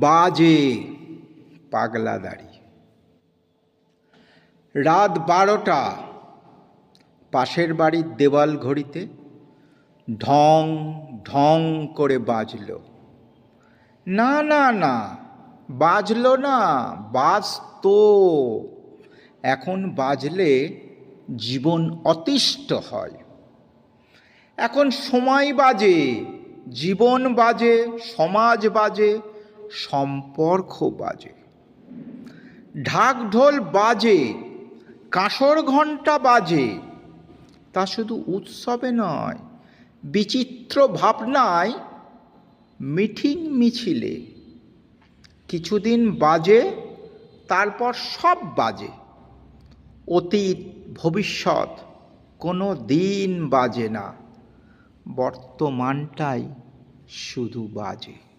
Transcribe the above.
বাজে পাগলা দাড়ি। রাত 12টা, পাশের বাড়ির দেওয়াল ঘড়িতে ঢং ঢং করে বাজল। না না না, বাজল না, বাজতো। এখন বাজলে জীবন অতিষ্ঠ হয়। এখন সময় বাজে, জীবন বাজে, সমাজ বাজে, সম্পর্ক বাজে। ঢাক ঢোল বাজে, কাঁসর ঘণ্টা বাজে। তা শুধু উৎসবে নয়, বিচিত্র ভাবনায়, মিটিং মিছিলে। কিছুদিন বাজে, তারপর সব বাজে। অতীত ভবিষ্যৎ কোনো দিন বাজে না, বর্তমানটাই শুধু বাজে।